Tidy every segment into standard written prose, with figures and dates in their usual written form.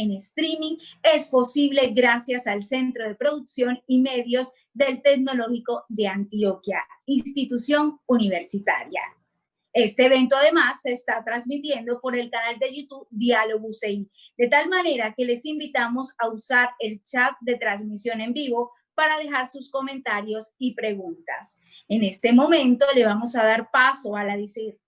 en streaming es posible gracias al Centro de Producción y Medios del Tecnológico de Antioquia, institución universitaria. Este evento además se está transmitiendo por el canal de YouTube Diálogo UCI, de tal manera que les invitamos a usar el chat de transmisión en vivo para dejar sus comentarios y preguntas. En este momento le vamos a dar paso a la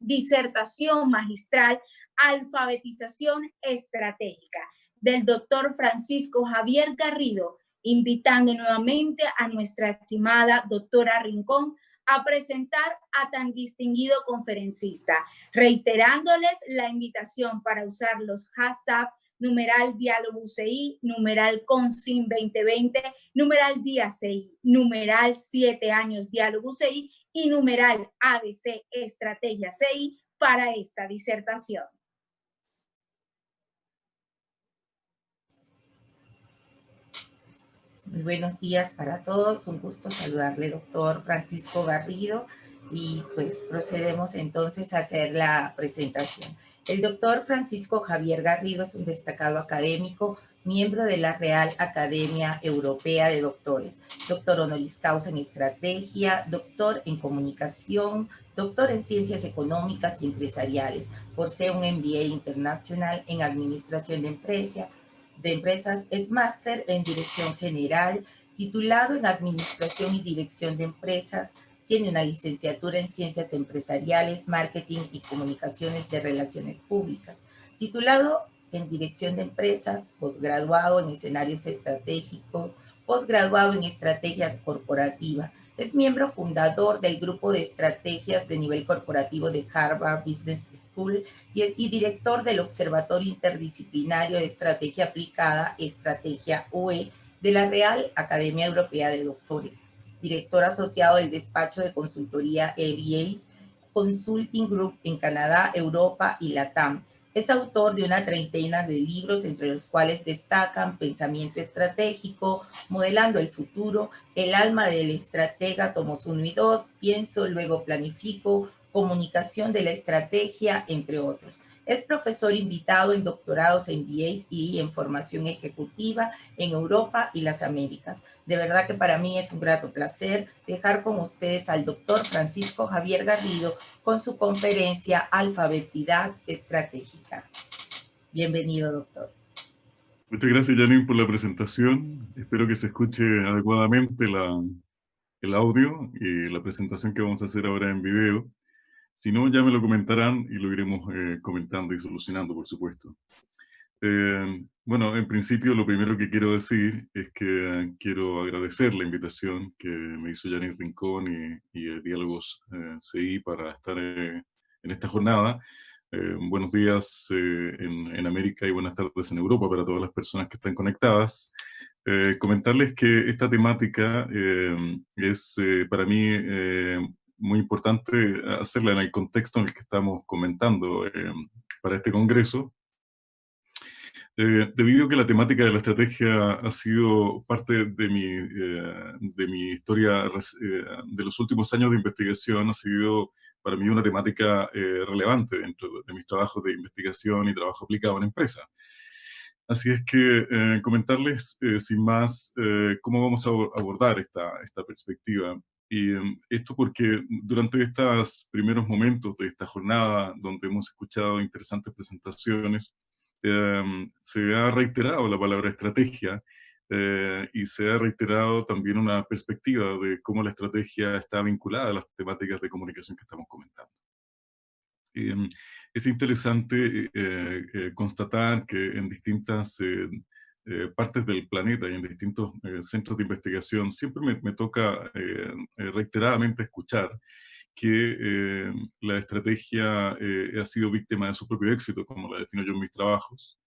disertación magistral Alfabetización Estratégica del doctor Francisco Javier Garrido, invitando nuevamente a nuestra estimada doctora Rincón a presentar a tan distinguido conferencista, reiterándoles la invitación para usar los hashtags numeral Diálogo UCI, numeral Consim 2020, numeral Día CI, numeral 7 años Diálogo UCI y numeral ABC Estrategia CI para esta disertación. Muy buenos días para todos, un gusto saludarle, doctor Francisco Garrido, y pues procedemos entonces a hacer la presentación. El doctor Francisco Javier Garrido es un destacado académico, miembro de la Real Academia Europea de Doctores, doctor honoris causa en Estrategia, doctor en Comunicación, doctor en Ciencias Económicas y Empresariales, posee un MBA Internacional en Administración de Empresas, es máster en Dirección General, titulado en Administración y Dirección de Empresas, tiene una licenciatura en Ciencias Empresariales, Marketing y Comunicaciones de Relaciones Públicas, titulado en Dirección de Empresas, posgraduado en Escenarios Estratégicos, posgraduado en Estrategias Corporativas. Es miembro fundador del Grupo de Estrategias de Nivel Corporativo de Harvard Business School y director del Observatorio Interdisciplinario de Estrategia Aplicada, Estrategia UE, de la Real Academia Europea de Doctores. Director asociado del despacho de consultoría EBAs Consulting Group en Canadá, Europa y Latam. Es autor de una treintena de libros, entre los cuales destacan Pensamiento Estratégico, Modelando el Futuro, El alma del estratega, tomos 1 y 2, Pienso, luego planifico, Comunicación de la estrategia, entre otros. Es profesor invitado en doctorados en MBAs y en formación ejecutiva en Europa y las Américas. De verdad que para mí es un grato placer dejar con ustedes al doctor Francisco Javier Garrido con su conferencia Alfabeticidad Estratégica. Bienvenido, doctor. Muchas gracias, Janine, por la presentación. Espero que se escuche adecuadamente el audio y la presentación que vamos a hacer ahora en video. Si no, ya me lo comentarán y lo iremos comentando y solucionando, por supuesto. Bueno, en principio lo primero que quiero decir es que quiero agradecer la invitación que me hizo Janine Rincón y Diálogos CI para estar en esta jornada. Buenos días en América y buenas tardes en Europa para todas las personas que están conectadas. Comentarles que esta temática es para mí muy importante hacerla en el contexto en el que estamos comentando para este congreso, debido a que la temática de la estrategia ha sido parte de mi historia de los últimos años de investigación, ha sido para mí una temática relevante dentro de mis trabajos de investigación y trabajo aplicado en empresa. Así es que comentarles sin más cómo vamos a abordar esta perspectiva. Y esto porque durante estos primeros momentos de esta jornada, donde hemos escuchado interesantes presentaciones, se ha reiterado la palabra estrategia y se ha reiterado también una perspectiva de cómo la estrategia está vinculada a las temáticas de comunicación que estamos comentando. Es interesante constatar que en distintas partes del planeta y en distintos centros de investigación siempre me toca reiteradamente escuchar que la estrategia ha sido víctima de su propio éxito, como la defino yo en mis trabajos.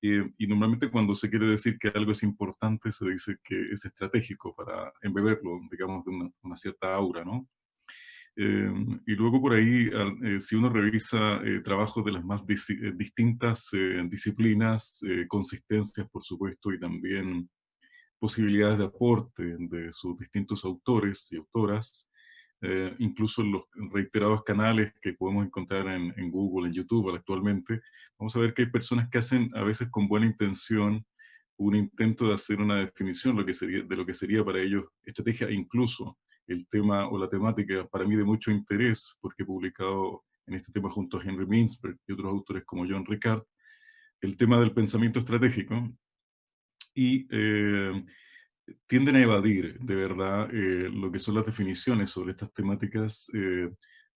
Y normalmente cuando se quiere decir que algo es importante, se dice que es estratégico para embeberlo, digamos, de una cierta aura, ¿no? Y luego por ahí, si uno revisa trabajos de las más distintas disciplinas, consistencias, por supuesto, y también posibilidades de aporte de sus distintos autores y autoras, incluso en los reiterados canales que podemos encontrar en Google, en YouTube actualmente, vamos a ver que hay personas que hacen a veces con buena intención un intento de hacer una definición de lo que sería para ellos estrategia, e incluso el tema o la temática para mí de mucho interés, porque he publicado en este tema junto a Henry Mintzberg y otros autores como John Ricard, el tema del pensamiento estratégico, y tienden a evadir de verdad lo que son las definiciones sobre estas temáticas,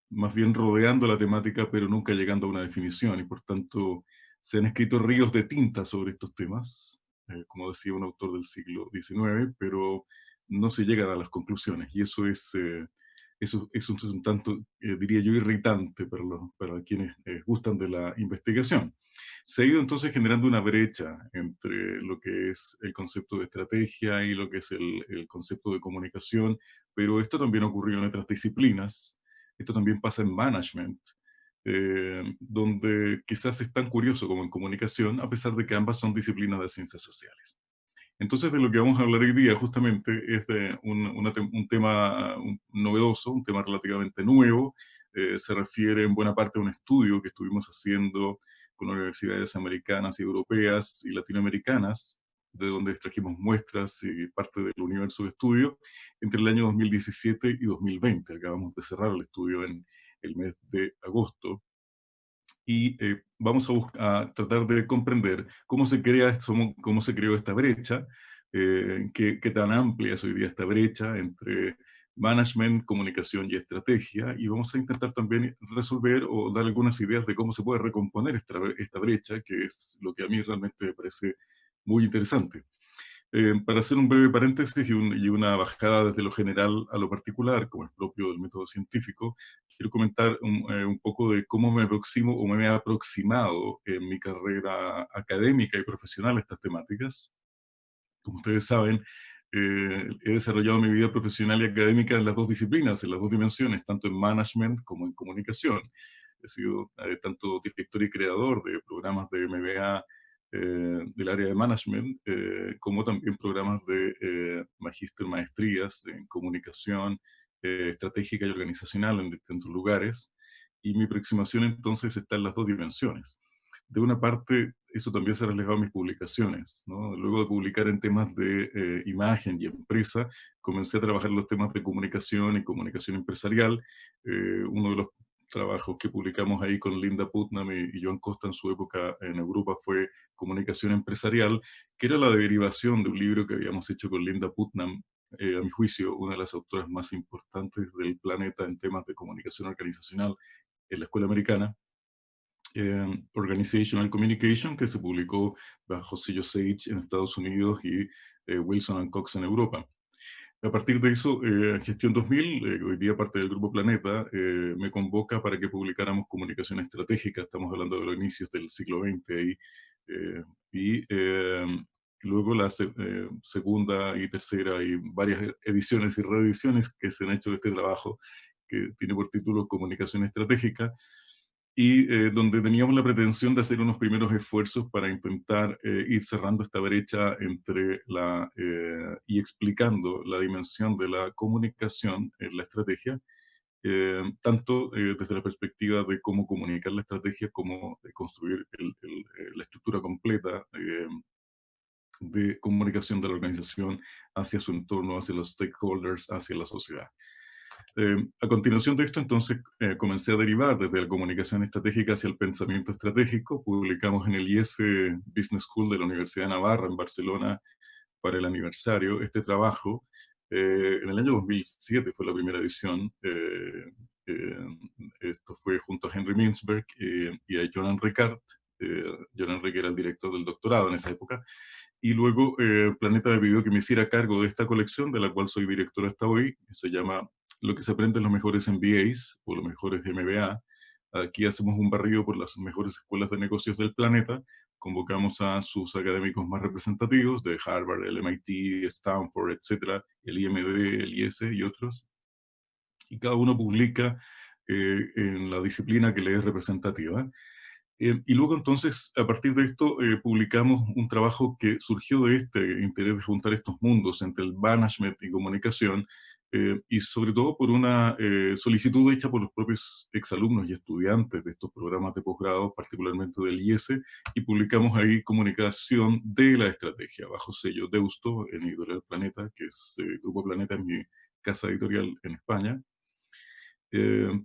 más bien rodeando la temática, pero nunca llegando a una definición, y por tanto se han escrito ríos de tinta sobre estos temas, como decía un autor del siglo XIX, pero no se llegan a las conclusiones, y eso es un tanto, diría yo, irritante para quienes gustan de la investigación. Se ha ido entonces generando una brecha entre lo que es el concepto de estrategia y lo que es el concepto de comunicación, pero esto también ha ocurrido en otras disciplinas, esto también pasa en management, donde quizás es tan curioso como en comunicación, a pesar de que ambas son disciplinas de ciencias sociales. Entonces, de lo que vamos a hablar hoy día justamente es de un tema novedoso, un tema relativamente nuevo. Se refiere en buena parte a un estudio que estuvimos haciendo con universidades americanas y europeas y latinoamericanas, de donde extrajimos muestras y parte del universo de estudio, entre el año 2017 y 2020. Acabamos de cerrar el estudio en el mes de agosto y vamos a tratar de comprender cómo se cómo se creó esta brecha, qué tan amplia es hoy día esta brecha entre management, comunicación y estrategia, y vamos a intentar también resolver o dar algunas ideas de cómo se puede recomponer esta brecha, que es lo que a mí realmente me parece muy interesante. Para hacer un breve paréntesis y una bajada desde lo general a lo particular, como es propio del método científico, quiero comentar un poco de cómo me aproximo o me he aproximado en mi carrera académica y profesional a estas temáticas. Como ustedes saben, he desarrollado mi vida profesional y académica en las dos disciplinas, en las dos dimensiones, tanto en management como en comunicación. He sido tanto director y creador de programas de MBA del área de management, como también programas de magíster, maestrías en comunicación estratégica y organizacional en distintos lugares. Y mi aproximación entonces está en las dos dimensiones. De una parte, eso también se ha reflejado en mis publicaciones, ¿no? Luego de publicar en temas de imagen y empresa, comencé a trabajar en los temas de comunicación y comunicación empresarial. Uno de los trabajos que publicamos ahí con Linda Putnam y Joan Costa en su época en Europa fue Comunicación Empresarial, que era la derivación de un libro que habíamos hecho con Linda Putnam, a mi juicio, una de las autoras más importantes del planeta en temas de comunicación organizacional en la escuela americana. Organizational Communication, que se publicó bajo sello Sage en Estados Unidos y Wilson & Cox en Europa. A partir de eso, Gestión 2000, hoy día parte del Grupo Planeta, me convoca para que publicáramos comunicación estratégica, estamos hablando de los inicios del siglo XX ahí, y luego la segunda y tercera y varias ediciones y reediciones que se han hecho de este trabajo, que tiene por título Comunicación Estratégica, y donde teníamos la pretensión de hacer unos primeros esfuerzos para intentar ir cerrando esta brecha entre y explicando la dimensión de la comunicación en la estrategia, tanto desde la perspectiva de cómo comunicar la estrategia, como de construir la estructura completa de comunicación de la organización hacia su entorno, hacia los stakeholders, hacia la sociedad. A continuación de esto, entonces, comencé a derivar desde la comunicación estratégica hacia el pensamiento estratégico. Publicamos en el IES Business School de la Universidad de Navarra, en Barcelona, para el aniversario, este trabajo. En el año 2007 fue la primera edición. Esto fue junto a Henry Mintzberg y a Joan Ricard. Joan Enrique era el director del doctorado en esa época. Y luego Planeta me pidió que me hiciera cargo de esta colección, de la cual soy director hasta hoy, que se llama Lo que se aprende en los mejores MBAs o los mejores MBA. Aquí hacemos un barrido por las mejores escuelas de negocios del planeta. Convocamos a sus académicos más representativos de Harvard, el MIT, Stanford, etcétera, el IMD, el IS y otros. Y cada uno publica en la disciplina que le es representativa. Y luego entonces, a partir de esto, publicamos un trabajo que surgió de este interés de juntar estos mundos entre el management y comunicación, y sobre todo por una solicitud hecha por los propios exalumnos y estudiantes de estos programas de posgrado, particularmente del IES, y publicamos ahí comunicación de la estrategia, bajo sello Deusto, en Editorial Planeta, que es Grupo Planeta, es mi casa editorial en España,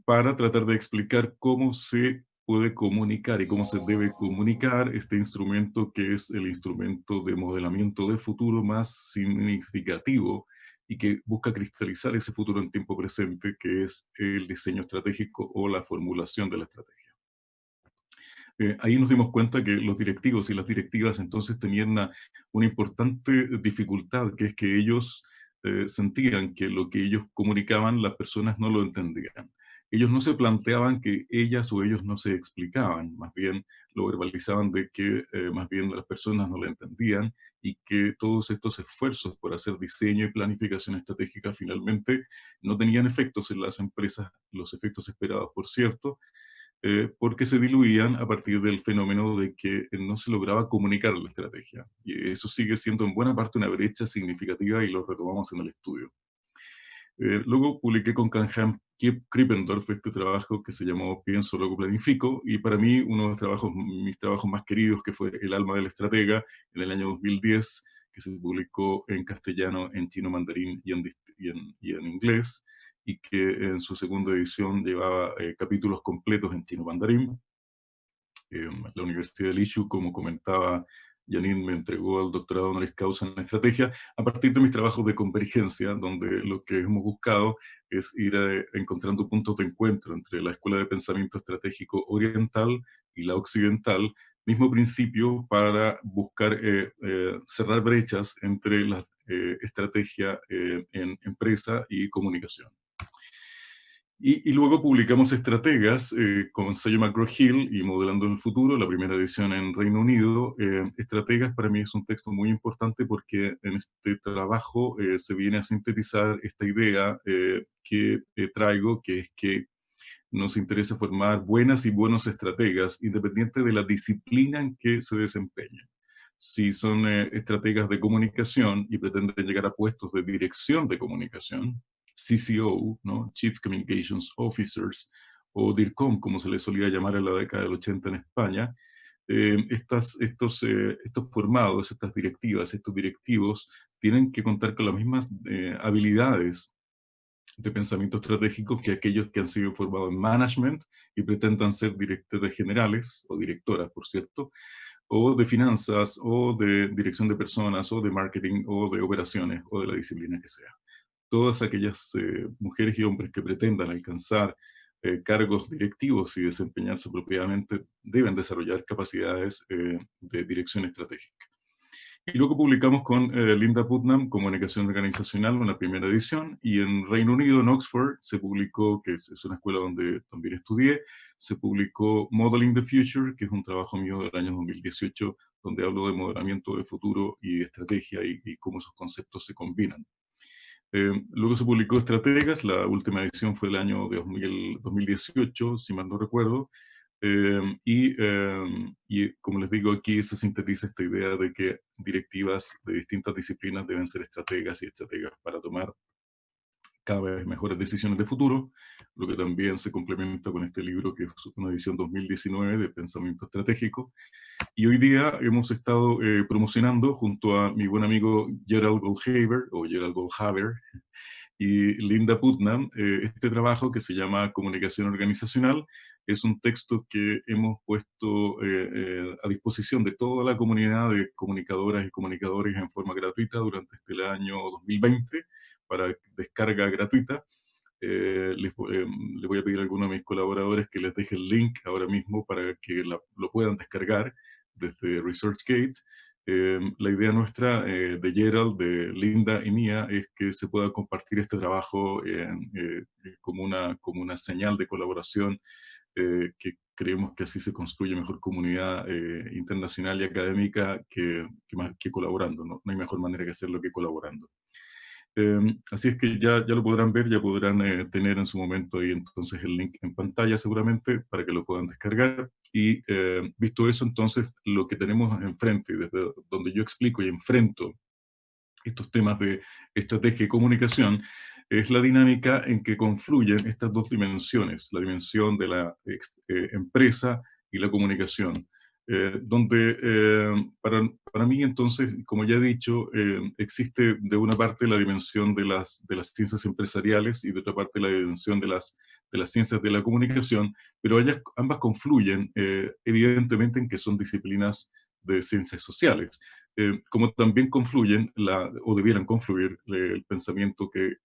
para tratar de explicar cómo se puede comunicar y cómo se debe comunicar este instrumento que es el instrumento de modelamiento de futuro más significativo y que busca cristalizar ese futuro en tiempo presente, que es el diseño estratégico o la formulación de la estrategia. Ahí nos dimos cuenta que los directivos y las directivas entonces tenían una importante dificultad, que es que ellos sentían que lo que ellos comunicaban las personas no lo entendían. Ellos no se planteaban que ellas o ellos no se explicaban, más bien lo verbalizaban de que más bien las personas no lo entendían y que todos estos esfuerzos por hacer diseño y planificación estratégica finalmente no tenían efectos en las empresas, los efectos esperados, por cierto, porque se diluían a partir del fenómeno de que no se lograba comunicar la estrategia. Y eso sigue siendo en buena parte una brecha significativa y lo retomamos en el estudio. Luego publiqué con Kanham Krippendorf este trabajo que se llamó Pienso, luego planifico, y para mí uno de los mis trabajos más queridos, que fue El alma del estratega, en el año 2010, que se publicó en castellano, en chino mandarín y en inglés, y que en su segunda edición llevaba capítulos completos en chino mandarín. La Universidad de Lishu, como comentaba Janine, me entregó al doctorado honoris causa en estrategia a partir de mis trabajos de convergencia, donde lo que hemos buscado es ir encontrando puntos de encuentro entre la Escuela de Pensamiento Estratégico Oriental y la Occidental, mismo principio para buscar cerrar brechas entre la estrategia en empresa y comunicación. Y luego publicamos Estrategas con sello McGraw-Hill y Modelando el Futuro, la primera edición en Reino Unido. Estrategas para mí es un texto muy importante porque en este trabajo se viene a sintetizar esta idea que traigo, que es que nos interesa formar buenas y buenos estrategas, independiente de la disciplina en que se desempeñen. Si son estrategas de comunicación y pretenden llegar a puestos de dirección de comunicación, CCO, ¿no? Chief Communications Officers, o DIRCOM, como se les solía llamar en la década del 80 en España, estos formados, estas directivas, estos directivos, tienen que contar con las mismas habilidades de pensamiento estratégico que aquellos que han sido formados en management y pretendan ser directores generales, o directoras, por cierto, o de finanzas, o de dirección de personas, o de marketing, o de operaciones, o de la disciplina que sea. Todas aquellas mujeres y hombres que pretendan alcanzar cargos directivos y desempeñarse apropiadamente deben desarrollar capacidades de dirección estratégica. Y luego publicamos con Linda Putnam, Comunicación Organizacional, una primera edición, y en Reino Unido, en Oxford, se publicó, que es una escuela donde también estudié, se publicó Modeling the Future, que es un trabajo mío del año 2018, donde hablo de modelamiento de futuro y estrategia y cómo esos conceptos se combinan. Luego se publicó Estrategas, la última edición fue el año 2018, si mal no recuerdo, y como les digo, aquí se sintetiza esta idea de que directivas de distintas disciplinas deben ser estrategas y estrategas para tomar cada vez mejores decisiones de futuro, lo que también se complementa con este libro que es una edición 2019 de Pensamiento Estratégico. Y hoy día hemos estado promocionando junto a mi buen amigo Gerald Goldhaber y Linda Putnam este trabajo que se llama Comunicación Organizacional. Es un texto que hemos puesto a disposición de toda la comunidad de comunicadoras y comunicadores en forma gratuita durante este año 2020 para descarga gratuita. Les voy a pedir a algunos de mis colaboradores que les deje el link ahora mismo para que lo puedan descargar desde ResearchGate. La idea nuestra, de Gerald, de Linda y mía, es que se pueda compartir este trabajo como una señal de colaboración, que creemos que así se construye mejor comunidad internacional y académica que colaborando. ¿No? No hay mejor manera que hacerlo que colaborando. Así es que ya lo podrán ver, ya podrán tener en su momento ahí entonces el link en pantalla seguramente para que lo puedan descargar. Y visto eso, entonces lo que tenemos enfrente, desde donde yo explico y enfrento estos temas de estrategia y comunicación, es la dinámica en que confluyen estas dos dimensiones, la dimensión de la empresa y la comunicación. Donde para mí entonces, como ya he dicho, existe de una parte la dimensión de las ciencias empresariales y de otra parte la dimensión de las ciencias de la comunicación, pero ambas confluyen evidentemente en que son disciplinas de ciencias sociales, como también confluyen, o debieran confluir, el pensamiento que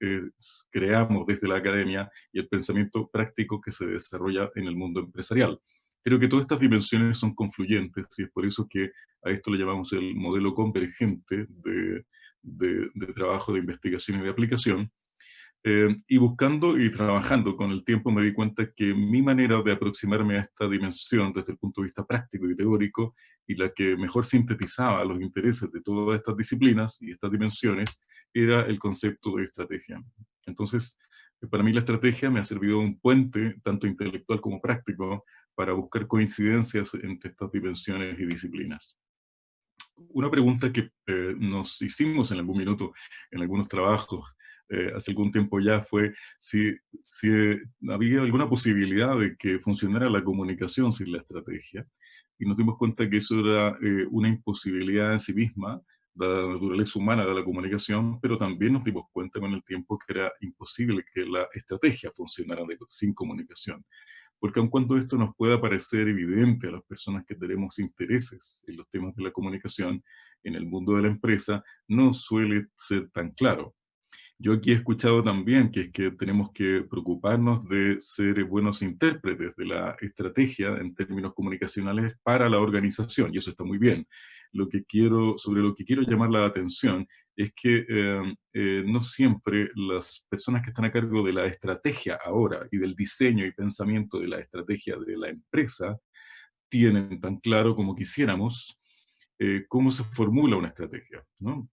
creamos desde la academia y el pensamiento práctico que se desarrolla en el mundo empresarial. Creo que todas estas dimensiones son confluyentes y es por eso que a esto le llamamos el modelo convergente de trabajo, de investigación y de aplicación. Y buscando y trabajando con el tiempo me di cuenta que mi manera de aproximarme a esta dimensión desde el punto de vista práctico y teórico, y la que mejor sintetizaba los intereses de todas estas disciplinas y estas dimensiones, era el concepto de estrategia. Entonces, para mí la estrategia me ha servido un puente, tanto intelectual como práctico, para buscar coincidencias entre estas dimensiones y disciplinas. Una pregunta que nos hicimos en algún minuto, en algunos trabajos, hace algún tiempo ya, fue si había alguna posibilidad de que funcionara la comunicación sin la estrategia. Y nos dimos cuenta que eso era una imposibilidad en sí misma, dada la naturaleza humana de la comunicación, pero también nos dimos cuenta con el tiempo que era imposible que la estrategia funcionara sin comunicación. Porque aun cuando esto nos pueda parecer evidente a las personas que tenemos intereses en los temas de la comunicación, en el mundo de la empresa, no suele ser tan claro. Yo aquí he escuchado también que es que tenemos que preocuparnos de ser buenos intérpretes de la estrategia en términos comunicacionales para la organización, y eso está muy bien. Sobre lo que quiero llamar la atención es que no siempre las personas que están a cargo de la estrategia ahora y del diseño y pensamiento de la estrategia de la empresa tienen tan claro como quisiéramos cómo se formula una estrategia, ¿no?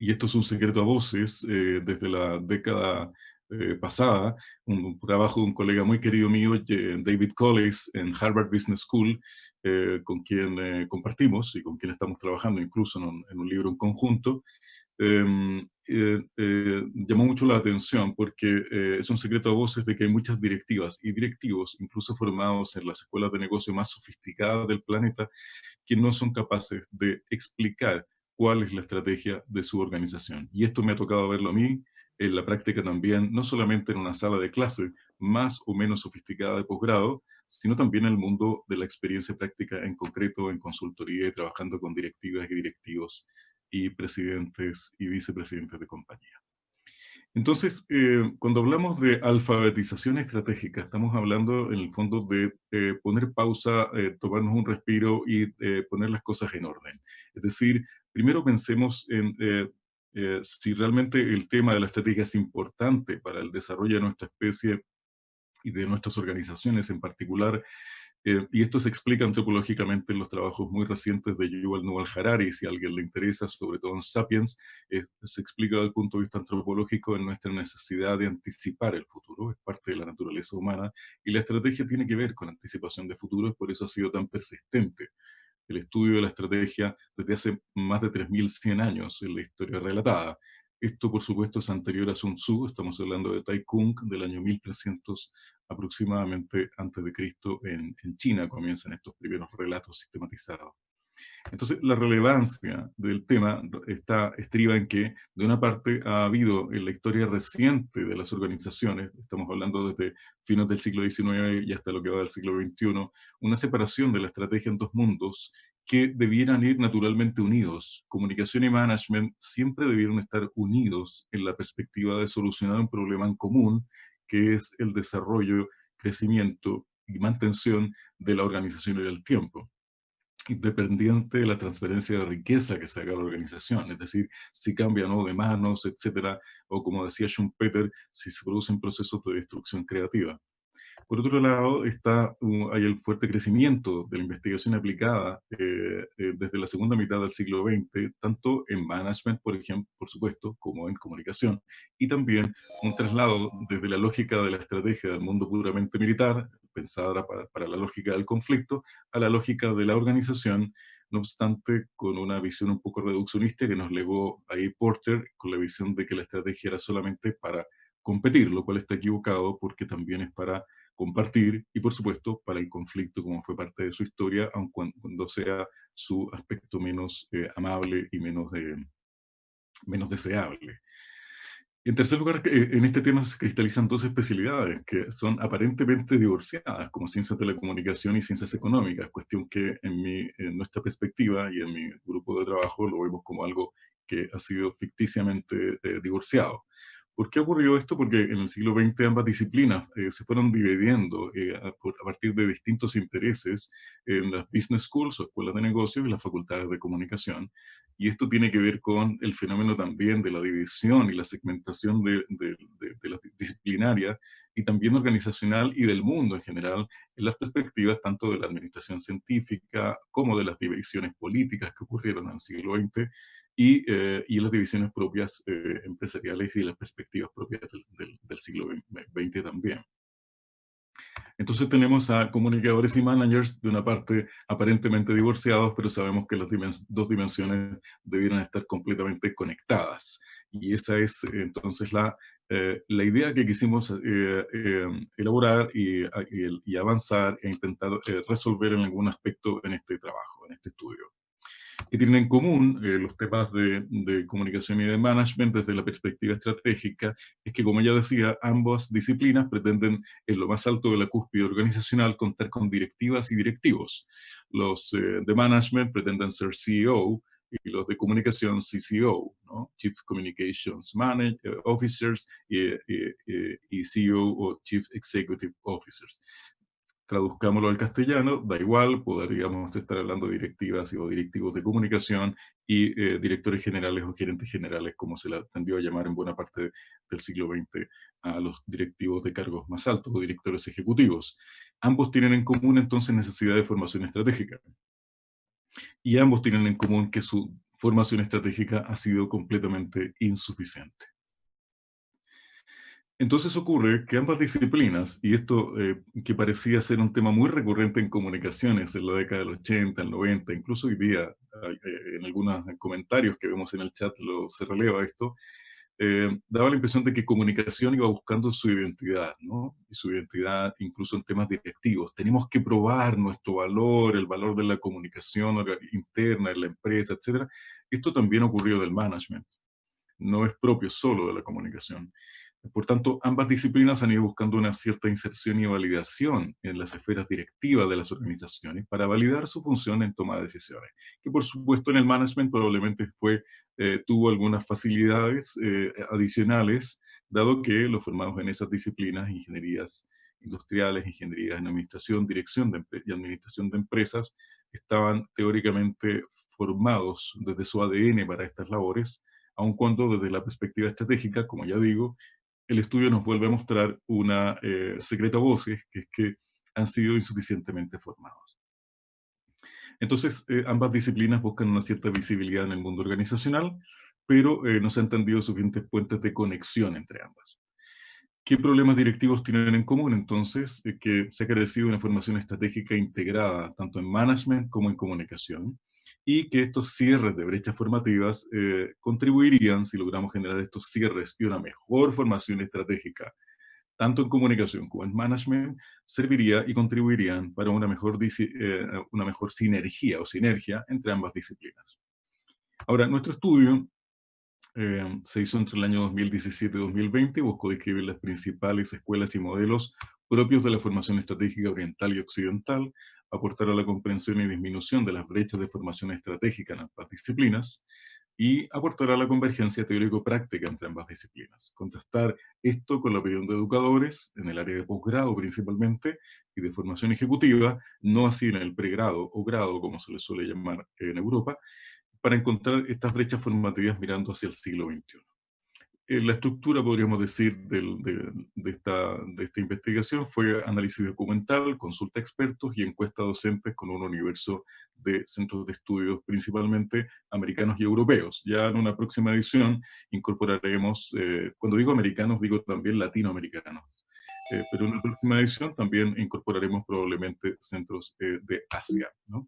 Y esto es un secreto a voces desde la década pasada, un trabajo de un colega muy querido mío, David Collis, en Harvard Business School, con quien compartimos y con quien estamos trabajando incluso en un libro en conjunto. Llamó mucho la atención porque es un secreto a voces de que hay muchas directivas y directivos, incluso formados en las escuelas de negocio más sofisticadas del planeta, que no son capaces de explicar cuál es la estrategia de su organización. Y esto me ha tocado verlo a mí en la práctica también, no solamente en una sala de clase más o menos sofisticada de posgrado, sino también en el mundo de la experiencia práctica en concreto, en consultoría y trabajando con directivas y directivos y presidentes y vicepresidentes de compañía. Entonces, cuando hablamos de alfabetización estratégica, estamos hablando en el fondo de poner pausa, tomarnos un respiro y poner las cosas en orden. Es decir, primero pensemos en si realmente el tema de la estrategia es importante para el desarrollo de nuestra especie y de nuestras organizaciones en particular. Y esto se explica antropológicamente en los trabajos muy recientes de Yuval Noah Harari, si a alguien le interesa, sobre todo en Sapiens, se explica desde el punto de vista antropológico en nuestra necesidad de anticipar el futuro, es parte de la naturaleza humana, y la estrategia tiene que ver con anticipación de futuros, por eso ha sido tan persistente el estudio de la estrategia desde hace más de 3100 años en la historia relatada. Esto, por supuesto, es anterior a Sun Tzu, estamos hablando de Tai Kung, del año 1300 aproximadamente antes de Cristo, en China comienzan estos primeros relatos sistematizados. Entonces, la relevancia del tema estriba en que, de una parte, ha habido en la historia reciente de las organizaciones, estamos hablando desde fines del siglo XIX y hasta lo que va del siglo XXI, una separación de la estrategia en dos mundos que debieran ir naturalmente unidos. Comunicación y management siempre debieron estar unidos en la perspectiva de solucionar un problema en común, que es el desarrollo, crecimiento y mantención de la organización y del tiempo, independiente de la transferencia de riqueza que se haga a la organización, es decir, si cambia o no de manos, etcétera, o como decía Schumpeter, si se producen procesos de destrucción creativa. Por otro lado, hay el fuerte crecimiento de la investigación aplicada desde la segunda mitad del siglo XX, tanto en management, por ejemplo, por supuesto, como en comunicación, y también un traslado desde la lógica de la estrategia del mundo puramente militar, pensada para la lógica del conflicto, a la lógica de la organización, no obstante, con una visión un poco reduccionista que nos legó ahí Porter, con la visión de que la estrategia era solamente para competir, lo cual está equivocado porque también es para compartir y, por supuesto, para el conflicto como fue parte de su historia, aun cuando sea su aspecto menos amable y menos deseable. En tercer lugar, en este tema se cristalizan dos especialidades que son aparentemente divorciadas, como ciencias de la comunicación y ciencias económicas, cuestión que en nuestra perspectiva y en mi grupo de trabajo lo vemos como algo que ha sido ficticiamente divorciado. ¿Por qué ocurrió esto? Porque en el siglo XX ambas disciplinas se fueron dividiendo a partir de distintos intereses en las business schools o escuelas de negocios y las facultades de comunicación. Y esto tiene que ver con el fenómeno también de la división y la segmentación de la disciplinaria y también organizacional y del mundo en general, en las perspectivas tanto de la administración científica como de las divisiones políticas que ocurrieron en el siglo XX y las divisiones propias empresariales y las perspectivas propias del siglo XX también. Entonces tenemos a comunicadores y managers de una parte aparentemente divorciados, pero sabemos que las dos dimensiones debieran estar completamente conectadas. Y esa es entonces la idea que quisimos elaborar y avanzar e intentar resolver en algún aspecto en este trabajo, en este estudio. Que tienen en común los temas de comunicación y de management desde la perspectiva estratégica es que, como ya decía, ambas disciplinas pretenden en lo más alto de la cúspide organizacional contar con directivas y directivos. Los de management pretenden ser CEO y los de comunicación CCO, ¿no? Chief Communications Officers y CEO o Chief Executive Officers. Traduzcámoslo al castellano, da igual, podríamos estar hablando de directivas o directivos de comunicación y directores generales o gerentes generales, como se le tendió a llamar en buena parte del siglo XX a los directivos de cargos más altos o directores ejecutivos. Ambos tienen en común entonces necesidad de formación estratégica. Y ambos tienen en común que su formación estratégica ha sido completamente insuficiente. Entonces ocurre que ambas disciplinas, y esto que parecía ser un tema muy recurrente en comunicaciones en la década del 80, el 90, incluso hoy día en algunos comentarios que vemos en el chat se releva esto, daba la impresión de que comunicación iba buscando su identidad, ¿no? Y su identidad incluso en temas directivos. Tenemos que probar nuestro valor, el valor de la comunicación interna en la empresa, etc. Esto también ocurrió del management. No es propio solo de la comunicación. Por tanto, ambas disciplinas han ido buscando una cierta inserción y validación en las esferas directivas de las organizaciones para validar su función en toma de decisiones, que por supuesto en el management probablemente tuvo algunas facilidades adicionales, dado que los formados en esas disciplinas, ingenierías industriales, ingenierías en administración, dirección y administración de empresas, estaban teóricamente formados desde su ADN para estas labores, aun cuando desde la perspectiva estratégica, como ya digo, el estudio nos vuelve a mostrar una secreta voces, que es que han sido insuficientemente formados. Entonces, ambas disciplinas buscan una cierta visibilidad en el mundo organizacional, pero no se han tendido suficientes puentes de conexión entre ambas. ¿Qué problemas directivos tienen en común entonces? Que se ha carecido de una formación estratégica integrada tanto en management como en comunicación y que estos cierres de brechas formativas contribuirían, si logramos generar estos cierres y una mejor formación estratégica, tanto en comunicación como en management, serviría y contribuirían para una mejor sinergia o sinergia entre ambas disciplinas. Ahora, nuestro estudio se hizo entre el año 2017 y 2020 y buscó describir las principales escuelas y modelos propios de la formación estratégica oriental y occidental, aportar a la comprensión y disminución de las brechas de formación estratégica en ambas disciplinas y aportar a la convergencia teórico-práctica entre ambas disciplinas. Contrastar esto con la opinión de educadores, en el área de posgrado principalmente, y de formación ejecutiva, no así en el pregrado o grado, como se le suele llamar en Europa, para encontrar estas brechas formativas mirando hacia el siglo XXI. La estructura, podríamos decir, de esta investigación fue análisis documental, consulta a expertos y encuesta a docentes con un universo de centros de estudios principalmente americanos y europeos. Ya en una próxima edición incorporaremos, cuando digo americanos, digo también latinoamericanos. Pero en la próxima edición también incorporaremos probablemente centros de Asia, ¿no?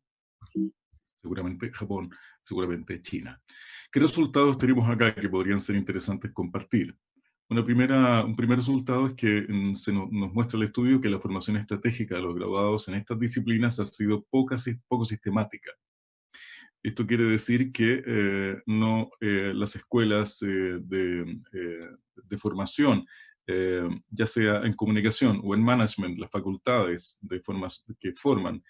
Seguramente Japón, seguramente China. ¿Qué resultados tenemos acá que podrían ser interesantes compartir? Un primer resultado es que nos muestra el estudio que la formación estratégica de los graduados en estas disciplinas ha sido poco sistemática. Esto quiere decir que las escuelas de formación, ya sea en comunicación o en management, las facultades que forman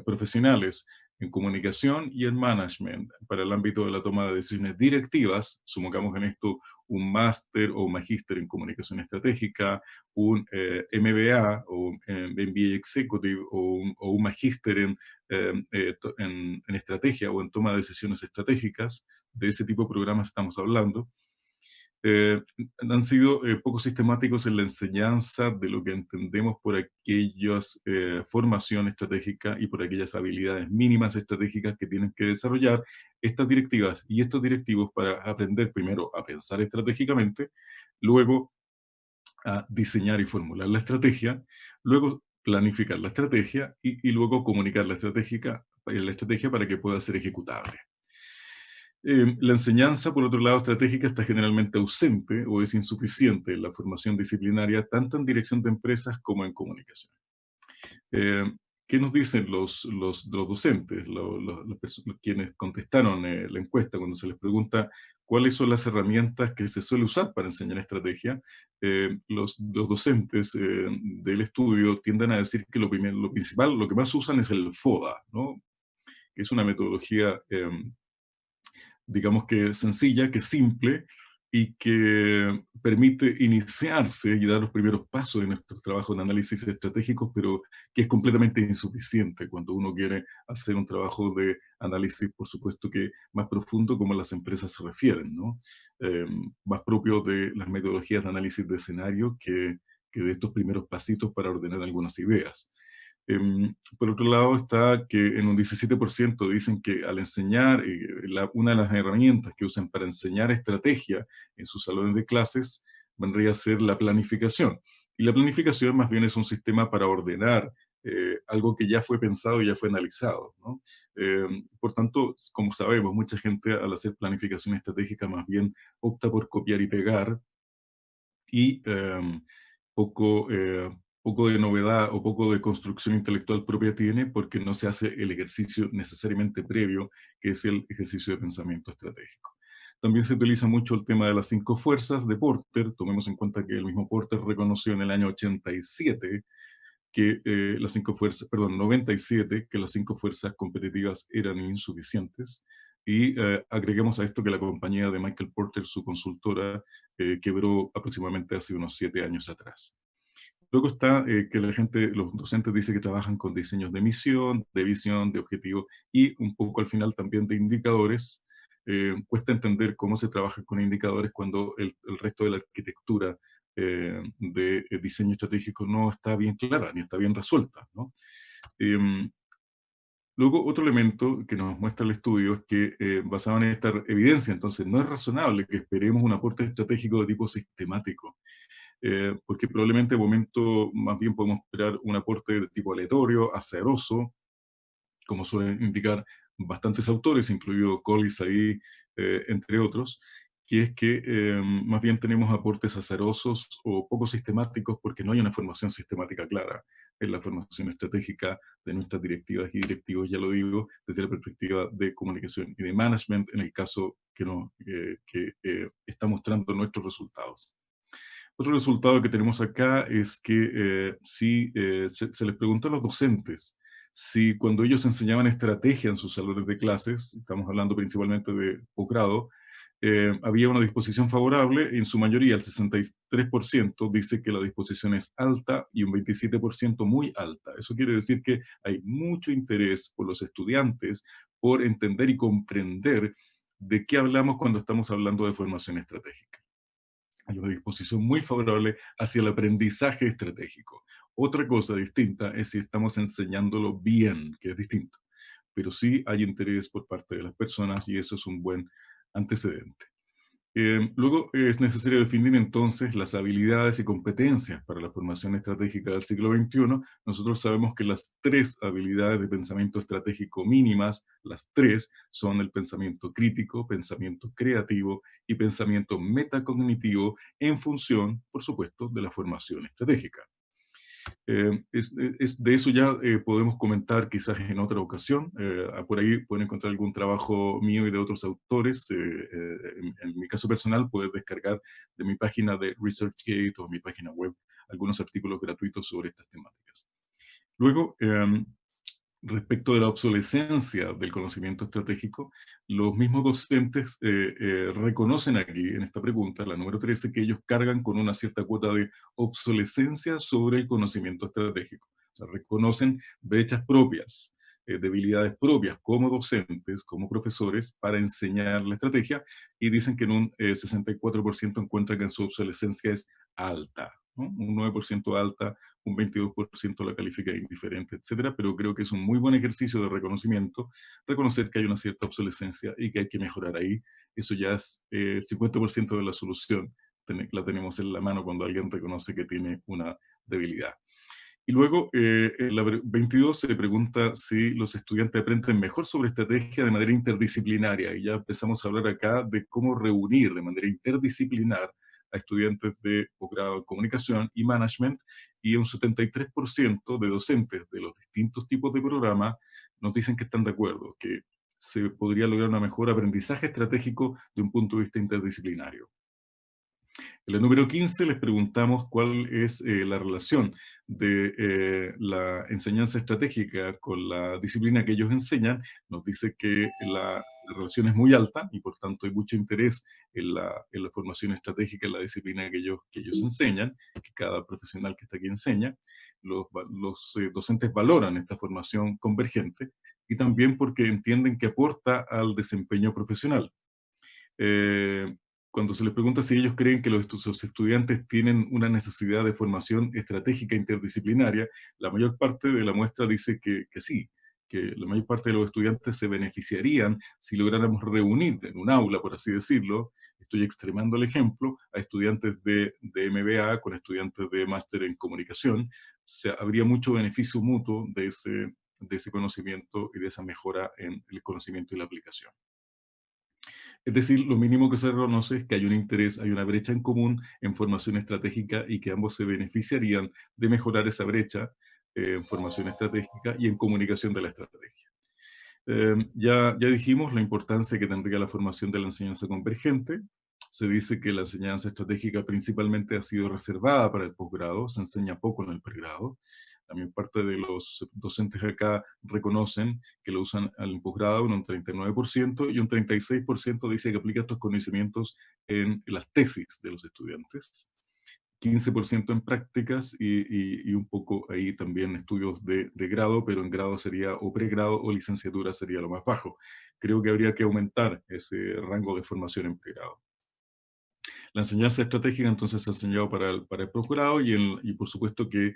profesionales en comunicación y en management para el ámbito de la toma de decisiones directivas, sumamos en esto un máster o un magíster en comunicación estratégica, un MBA o MBA Executive o un magíster en estrategia o en toma de decisiones estratégicas, de ese tipo de programas estamos hablando, han sido poco sistemáticos en la enseñanza de lo que entendemos por aquellas formación estratégica y por aquellas habilidades mínimas estratégicas que tienen que desarrollar estas directivas y estos directivos para aprender primero a pensar estratégicamente, luego a diseñar y formular la estrategia, luego planificar la estrategia y luego comunicar la estrategia para que pueda ser ejecutable. La enseñanza, por otro lado, estratégica está generalmente ausente o es insuficiente en la formación disciplinaria, tanto en dirección de empresas como en comunicación. ¿Qué nos dicen los docentes, quienes contestaron la encuesta cuando se les pregunta cuáles son las herramientas que se suele usar para enseñar estrategia? Los docentes del estudio tienden a decir que lo principal, lo que más usan es el FODA, ¿no? Que es una metodología digamos que sencilla, que simple y que permite iniciarse y dar los primeros pasos en nuestro trabajo de análisis estratégicos, pero que es completamente insuficiente cuando uno quiere hacer un trabajo de análisis, por supuesto que más profundo, como las empresas se refieren, ¿no? Más propio de las metodologías de análisis de escenario que de estos primeros pasitos para ordenar algunas ideas. Por otro lado está que en un 17% dicen que al enseñar, una de las herramientas que usan para enseñar estrategia en sus salones de clases vendría a ser la planificación. Y la planificación más bien es un sistema para ordenar algo que ya fue pensado y ya fue analizado, ¿no? Por tanto, como sabemos, mucha gente al hacer planificación estratégica más bien opta por copiar y pegar y poco, poco de novedad o poco de construcción intelectual propia tiene porque no se hace el ejercicio necesariamente previo, que es el ejercicio de pensamiento estratégico. También se utiliza mucho el tema de las 5 fuerzas de Porter. Tomemos en cuenta que el mismo Porter reconoció en el año 87 que las 5 fuerzas, perdón, 97, que las 5 fuerzas competitivas eran insuficientes. Y agreguemos a esto que la compañía de Michael Porter, su consultora, quebró aproximadamente hace unos 7 años atrás. Luego está que los docentes dicen que trabajan con diseños de misión, de visión, de objetivo y un poco al final también de indicadores. Cuesta entender cómo se trabaja con indicadores cuando el resto de la arquitectura de diseño estratégico no está bien clara ni está bien resuelta, ¿no? Luego, otro elemento que nos muestra el estudio es que, basado en esta evidencia, entonces no es razonable que esperemos un aporte estratégico de tipo sistemático, porque probablemente de momento más bien podemos esperar un aporte de tipo aleatorio, azaroso, como suelen indicar bastantes autores, incluido Collis ahí, entre otros, que es que más bien tenemos aportes azarosos o poco sistemáticos porque no hay una formación sistemática clara en la formación estratégica de nuestras directivas y directivos, ya lo digo, desde la perspectiva de comunicación y de management, en el caso que está mostrando nuestros resultados. Otro resultado que tenemos acá es que si se les preguntó a los docentes si cuando ellos enseñaban estrategia en sus salones de clases, estamos hablando principalmente de posgrado, había una disposición favorable, en su mayoría el 63% dice que la disposición es alta y un 27% muy alta. Eso quiere decir que hay mucho interés por los estudiantes por entender y comprender de qué hablamos cuando estamos hablando de formación estratégica. Hay una disposición muy favorable hacia el aprendizaje estratégico. Otra cosa distinta es si estamos enseñándolo bien, que es distinto. Pero sí hay interés por parte de las personas y eso es un buen antecedente. Luego es necesario definir entonces las habilidades y competencias para la formación estratégica del siglo XXI. Nosotros sabemos que las tres habilidades de pensamiento estratégico mínimas, las tres, son el pensamiento crítico, pensamiento creativo y pensamiento metacognitivo en función, por supuesto, de la formación estratégica. De eso ya podemos comentar quizás en otra ocasión. Por ahí pueden encontrar algún trabajo mío y de otros autores. En mi caso personal, puedes descargar de mi página de ResearchGate o mi página web algunos artículos gratuitos sobre estas temáticas. Luego, respecto de la obsolescencia del conocimiento estratégico, los mismos docentes reconocen aquí, en esta pregunta, la número 13, que ellos cargan con una cierta cuota de obsolescencia sobre el conocimiento estratégico. O sea, reconocen brechas propias, debilidades propias como docentes, como profesores, para enseñar la estrategia, y dicen que en un 64% encuentran que su obsolescencia es alta, ¿no? Un 9% alta, un 22% la califica de indiferente, etcétera, pero creo que es un muy buen ejercicio de reconocimiento, reconocer que hay una cierta obsolescencia y que hay que mejorar ahí. Eso ya es el 50% de la solución, la tenemos en la mano cuando alguien reconoce que tiene una debilidad. Y luego, en la 22 se pregunta si los estudiantes aprenden mejor sobre estrategia de manera interdisciplinaria, y ya empezamos a hablar acá de cómo reunir de manera interdisciplinar a estudiantes de posgrado en comunicación y management, y un 73% de docentes de los distintos tipos de programa nos dicen que están de acuerdo, que se podría lograr un mejor aprendizaje estratégico de un punto de vista interdisciplinario. En el número 15 les preguntamos cuál es la relación de la enseñanza estratégica con la disciplina que ellos enseñan. Nos dice que la relación es muy alta y por tanto hay mucho interés en la formación estratégica, en la disciplina que ellos enseñan, que cada profesional que está aquí enseña. Los docentes valoran esta formación convergente y también porque entienden que aporta al desempeño profesional. Eh, Cuando se les pregunta si ellos creen que sus estudiantes tienen una necesidad de formación estratégica interdisciplinaria, la mayor parte de la muestra dice que sí, que la mayor parte de los estudiantes se beneficiarían si lográramos reunir en un aula, por así decirlo, estoy extremando el ejemplo, a estudiantes de MBA con estudiantes de máster en comunicación. Habría mucho beneficio mutuo de ese conocimiento y de esa mejora en el conocimiento y la aplicación. Es decir, lo mínimo que se reconoce es que hay un interés, hay una brecha en común en formación estratégica y que ambos se beneficiarían de mejorar esa brecha en formación estratégica y en comunicación de la estrategia. Ya dijimos la importancia que tendría la formación de la enseñanza convergente. Se dice que la enseñanza estratégica principalmente ha sido reservada para el posgrado, se enseña poco en el pregrado. La mayor parte de los docentes acá reconocen que lo usan al posgrado en un 39% y un 36% dice que aplica estos conocimientos en las tesis de los estudiantes. 15% en prácticas y un poco ahí también estudios de grado, pero en grado sería o pregrado o licenciatura sería lo más bajo. Creo que habría que aumentar ese rango de formación en pregrado. La enseñanza estratégica entonces se ha enseñado para el posgrado y por supuesto que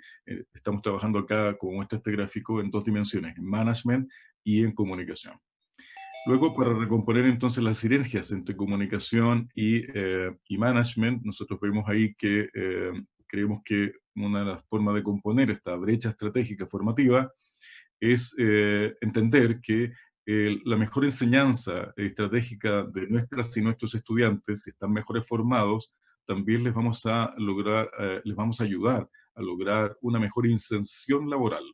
estamos trabajando acá, como muestra este gráfico, en dos dimensiones, en management y en comunicación. Luego, para recomponer entonces las sinergias entre comunicación y management, nosotros vemos ahí que creemos que una de las formas de componer esta brecha estratégica formativa es entender que la mejor enseñanza estratégica de nuestras y nuestros estudiantes, si están mejores formados, también les vamos a lograr, les vamos a ayudar a lograr una mejor inserción laboral.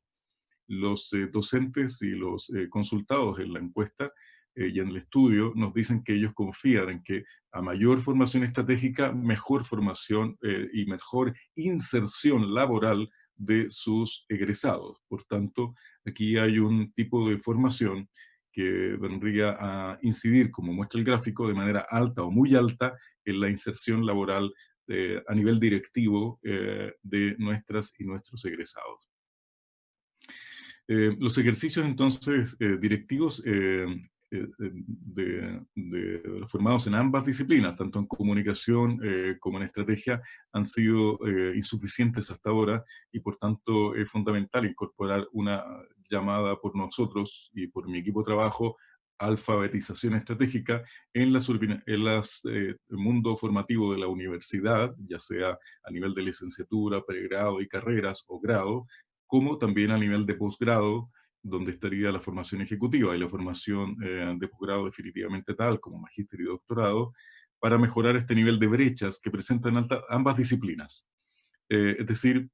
Los docentes y los consultados en la encuesta y en el estudio nos dicen que ellos confían en que a mayor formación estratégica, mejor formación y mejor inserción laboral de sus egresados. Por tanto, aquí hay un tipo de formación que vendría a incidir, como muestra el gráfico, de manera alta o muy alta en la inserción laboral a nivel directivo de nuestras y nuestros egresados. Los ejercicios entonces directivos formados en ambas disciplinas, tanto en comunicación como en estrategia, han sido insuficientes hasta ahora y por tanto es fundamental incorporar una llamada por nosotros y por mi equipo de trabajo alfabetización estratégica en el mundo formativo de la universidad, ya sea a nivel de licenciatura, pregrado y carreras o grado, como también a nivel de posgrado, donde estaría la formación ejecutiva y la formación de posgrado definitivamente tal, como magíster y doctorado, para mejorar este nivel de brechas que presentan ambas disciplinas. Es decir,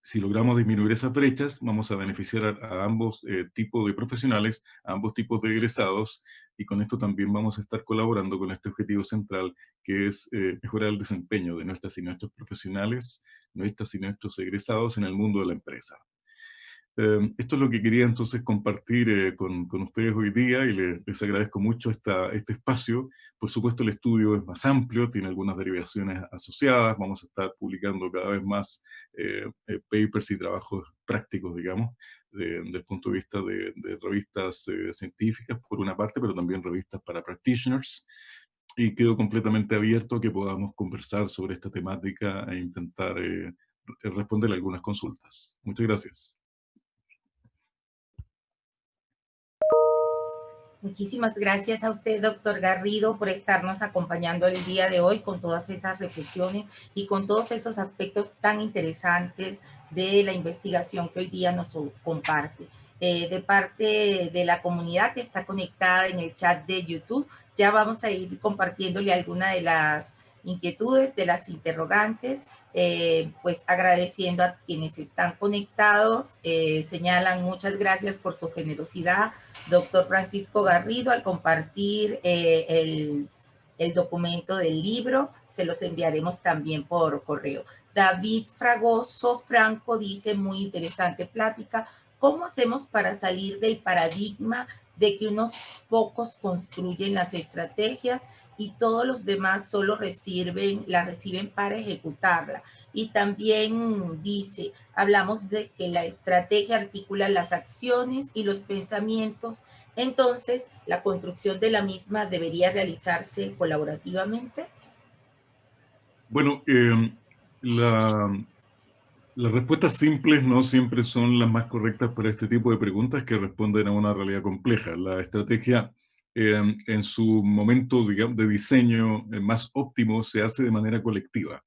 si logramos disminuir esas brechas, vamos a beneficiar a ambos tipos de profesionales, a ambos tipos de egresados, y con esto también vamos a estar colaborando con este objetivo central, que es mejorar el desempeño de nuestras y nuestros profesionales, nuestras y nuestros egresados en el mundo de la empresa. Esto es lo que quería entonces compartir con ustedes hoy día y les agradezco mucho este espacio. Por supuesto el estudio es más amplio, tiene algunas derivaciones asociadas, vamos a estar publicando cada vez más papers y trabajos prácticos, digamos, desde el punto de vista de revistas científicas por una parte, pero también revistas para practitioners. Y quedo completamente abierto a que podamos conversar sobre esta temática e intentar responder algunas consultas. Muchas gracias. Muchísimas gracias a usted, doctor Garrido, por estarnos acompañando el día de hoy con todas esas reflexiones y con todos esos aspectos tan interesantes de la investigación que hoy día nos comparte. De parte de la comunidad que está conectada en el chat de YouTube, ya vamos a ir compartiéndole alguna de las inquietudes, de las interrogantes, pues agradeciendo a quienes están conectados, señalan muchas gracias por su generosidad, doctor Francisco Garrido, al compartir el documento del libro, se los enviaremos también por correo. David Fragoso Franco dice, muy interesante plática, ¿cómo hacemos para salir del paradigma de que unos pocos construyen las estrategias y todos los demás solo la reciben para ejecutarla? Y también dice, hablamos de que la estrategia articula las acciones y los pensamientos, entonces la construcción de la misma debería realizarse colaborativamente. Bueno, las respuestas simples no siempre son las más correctas para este tipo de preguntas que responden a una realidad compleja. La estrategia en su momento, digamos, de diseño más óptimo se hace de manera colectiva.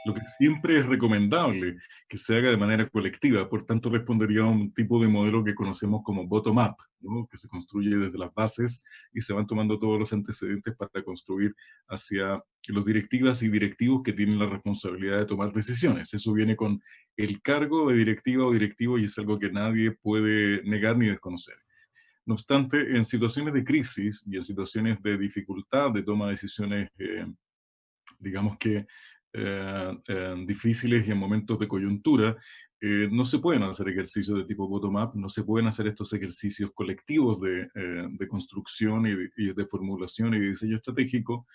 Lo que siempre es recomendable que se haga de manera colectiva, por tanto respondería a un tipo de modelo que conocemos como bottom-up, ¿no? Que se construye desde las bases y se van tomando todos los antecedentes para construir hacia los directivas y directivos que tienen la responsabilidad de tomar decisiones. Eso viene con el cargo de directiva o directivo y es algo que nadie puede negar ni desconocer. No obstante, en situaciones de crisis y en situaciones de dificultad de toma de decisiones, digamos que difíciles y en momentos de coyuntura, no se pueden hacer ejercicios de tipo bottom-up, no se pueden hacer estos ejercicios colectivos de construcción y de formulación y de diseño estratégico.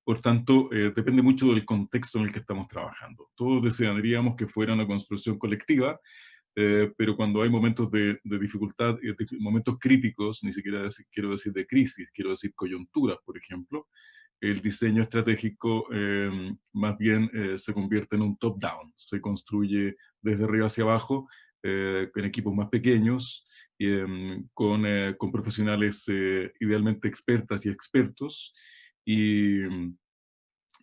Por tanto, depende mucho del contexto en el que estamos trabajando. Todos desearíamos que fuera una construcción colectiva, pero cuando hay momentos de dificultad, momentos críticos, ni siquiera quiero decir de crisis, quiero decir coyunturas, por ejemplo, el diseño estratégico más bien se convierte en un top-down, se construye desde arriba hacia abajo, con equipos más pequeños, con profesionales idealmente expertas y expertos, y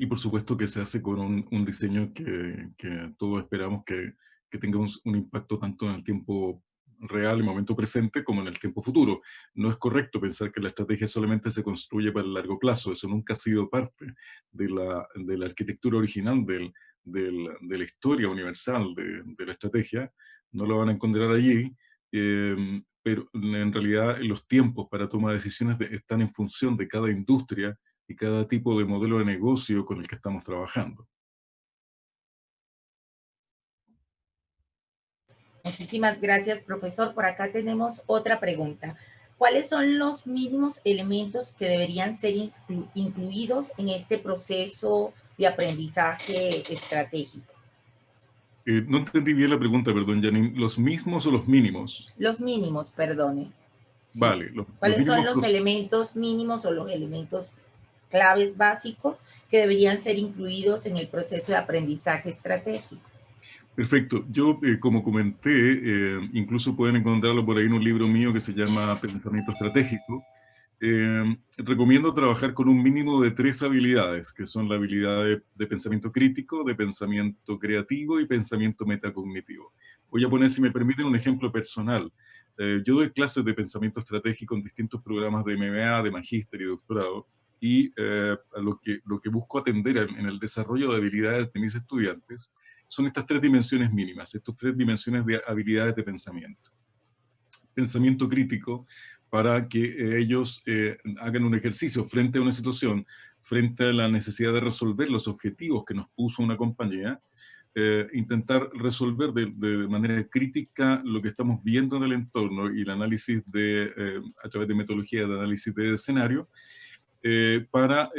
por supuesto que se hace con un diseño que todos esperamos que tenga un impacto tanto en el tiempo real y momento presente como en el tiempo futuro. No es correcto pensar que la estrategia solamente se construye para el largo plazo. Eso nunca ha sido parte de la arquitectura original de la historia universal de la estrategia. No lo van a encontrar allí, pero en realidad los tiempos para toma de decisiones están en función de cada industria y cada tipo de modelo de negocio con el que estamos trabajando. Muchísimas gracias, profesor. Por acá tenemos otra pregunta. ¿Cuáles son los mínimos elementos que deberían ser incluidos en este proceso de aprendizaje estratégico? No entendí bien la pregunta, perdón, Janine. ¿Los mismos o los mínimos? Los mínimos, perdone. Sí. Vale. ¿Cuáles son los elementos mínimos o los elementos claves básicos que deberían ser incluidos en el proceso de aprendizaje estratégico? Perfecto. Yo, como comenté, incluso pueden encontrarlo por ahí en un libro mío que se llama Pensamiento Estratégico. Recomiendo trabajar con un mínimo de 3 habilidades, que son la habilidad de pensamiento crítico, de pensamiento creativo y pensamiento metacognitivo. Voy a poner, si me permiten, un ejemplo personal. Yo doy clases de pensamiento estratégico en distintos programas de MBA, de magíster y doctorado, y lo que busco atender en el desarrollo de habilidades de mis estudiantes son estas 3 dimensiones mínimas, estas 3 dimensiones de habilidades de pensamiento. Pensamiento crítico, para que ellos hagan un ejercicio frente a una situación, frente a la necesidad de resolver los objetivos que nos puso una compañía, intentar resolver de manera crítica lo que estamos viendo en el entorno y el análisis a través de metodología de análisis de escenario, para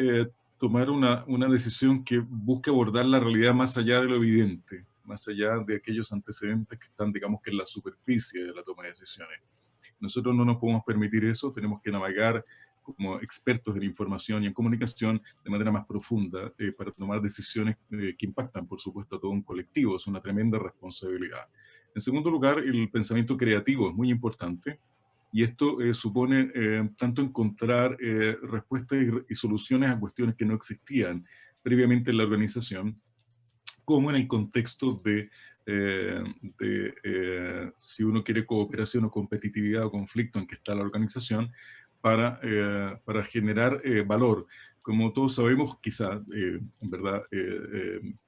tomar una decisión que busque abordar la realidad más allá de lo evidente, más allá de aquellos antecedentes que están, digamos, que en la superficie de la toma de decisiones. Nosotros no nos podemos permitir eso, tenemos que navegar como expertos en información y en comunicación de manera más profunda para tomar decisiones que impactan, por supuesto, a todo un colectivo. Es una tremenda responsabilidad. En segundo lugar, el pensamiento creativo es muy importante. Y esto supone tanto encontrar respuestas y soluciones a cuestiones que no existían previamente en la organización, como en el contexto si uno quiere cooperación o competitividad o conflicto en que está la organización, para generar valor. Como todos sabemos, quizá, en verdad,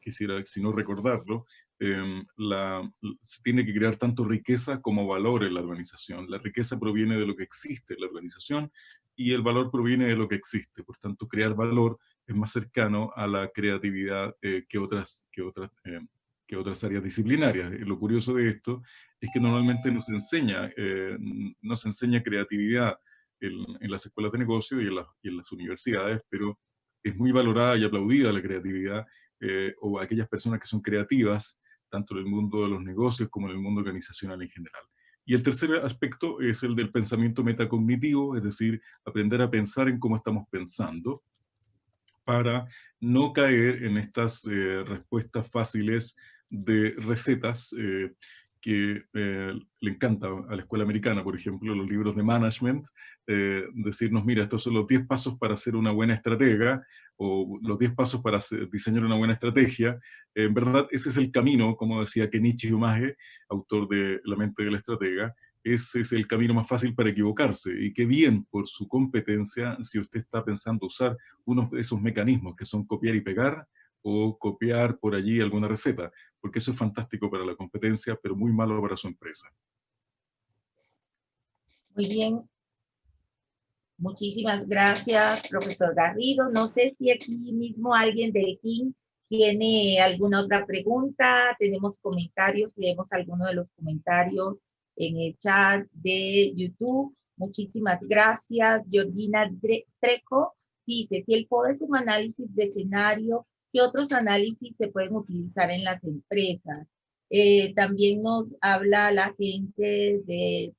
quisiera, si no recordarlo, se tiene que crear tanto riqueza como valor en la organización. La riqueza proviene de lo que existe en la organización y el valor proviene de lo que existe. Por tanto, crear valor es más cercano a la creatividad que otras áreas disciplinarias. Lo curioso de esto es que normalmente nos enseña creatividad en las escuelas de negocio y en las universidades, pero es muy valorada y aplaudida la creatividad, o aquellas personas que son creativas, tanto en el mundo de los negocios como en el mundo organizacional en general. Y el tercer aspecto es el del pensamiento metacognitivo, es decir, aprender a pensar en cómo estamos pensando, para no caer en estas respuestas fáciles de recetas que le encanta a la escuela americana, por ejemplo, los libros de management, decirnos, mira, estos son los 10 pasos para ser una buena estratega, o los 10 pasos para diseñar una buena estrategia. En verdad, ese es el camino, como decía Kenichi Umage, autor de La mente de la estratega. Ese es el camino más fácil para equivocarse, y qué bien por su competencia si usted está pensando usar uno de esos mecanismos que son copiar y pegar, o copiar por allí alguna receta, porque eso es fantástico para la competencia, pero muy malo para su empresa. Muy bien. Muchísimas gracias, profesor Garrido. No sé si aquí mismo alguien del team tiene alguna otra pregunta. Tenemos comentarios, leemos algunos de los comentarios en el chat de YouTube. Muchísimas gracias. Georgina Treco dice, si el POD es un análisis de escenario, ¿qué otros análisis se pueden utilizar en las empresas? También nos habla la gente de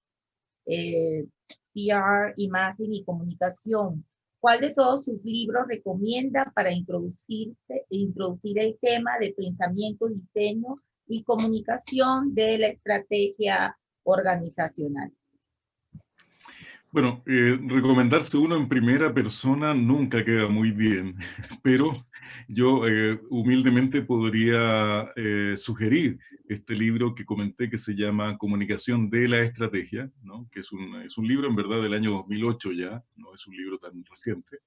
PR, imagen y comunicación. ¿Cuál de todos sus libros recomienda para introducir el tema de pensamiento, diseño y comunicación de la estrategia organizacional? Bueno, recomendarse uno en primera persona nunca queda muy bien, pero yo humildemente podría sugerir este libro que comenté, que se llama Comunicación de la Estrategia, ¿no? Que es un libro en verdad del año 2008 ya, no es un libro tan reciente,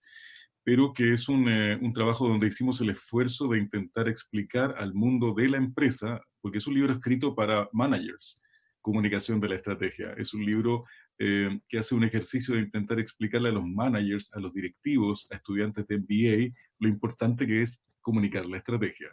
pero que es un trabajo donde hicimos el esfuerzo de intentar explicar al mundo de la empresa, porque es un libro escrito para managers, Comunicación de la Estrategia. Es un libro que hace un ejercicio de intentar explicarle a los managers, a los directivos, a estudiantes de MBA, lo importante que es comunicar la estrategia.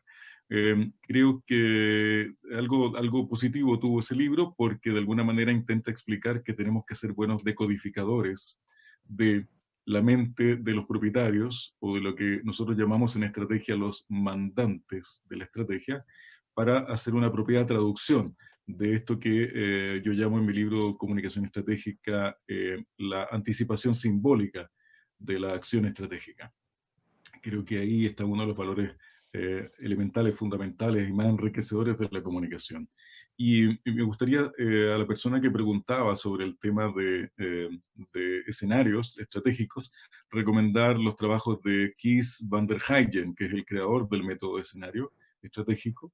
Creo que algo positivo tuvo ese libro, porque de alguna manera intenta explicar que tenemos que ser buenos decodificadores de la mente de los propietarios, o de lo que nosotros llamamos en estrategia los mandantes de la estrategia, para hacer una apropiada traducción de esto que yo llamo en mi libro Comunicación Estratégica la anticipación simbólica de la acción estratégica. Creo que ahí está uno de los valores elementales, fundamentales y más enriquecedores de la comunicación. Y me gustaría a la persona que preguntaba sobre el tema de escenarios estratégicos, recomendar los trabajos de Kees van der Heijden, que es el creador del método de escenario estratégico.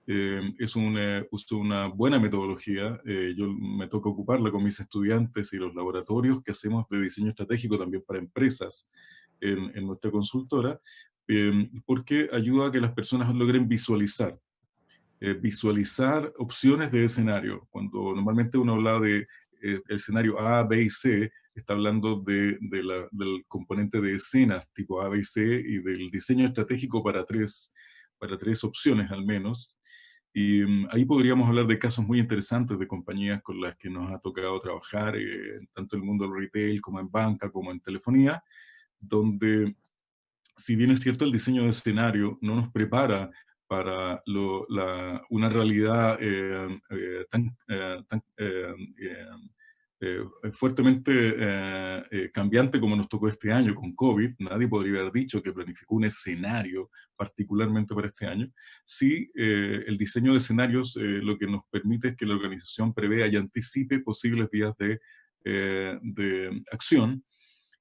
Es una buena metodología. Yo me toca ocuparla con mis estudiantes y los laboratorios que hacemos de diseño estratégico también para empresas en nuestra consultora, porque ayuda a que las personas logren visualizar opciones de escenario. Cuando normalmente uno habla de el escenario A, B y C, está hablando del componente de escenas tipo A, B y C y del diseño estratégico para tres opciones al menos. Y ahí podríamos hablar de casos muy interesantes de compañías con las que nos ha tocado trabajar, tanto en el mundo del retail como en banca, como en telefonía, donde, si bien es cierto, el diseño de escenario no nos prepara para una realidad fuertemente cambiante como nos tocó este año con COVID. Nadie podría haber dicho que planificó un escenario particularmente para este año. Sí, el diseño de escenarios lo que nos permite es que la organización prevea y anticipe posibles vías de acción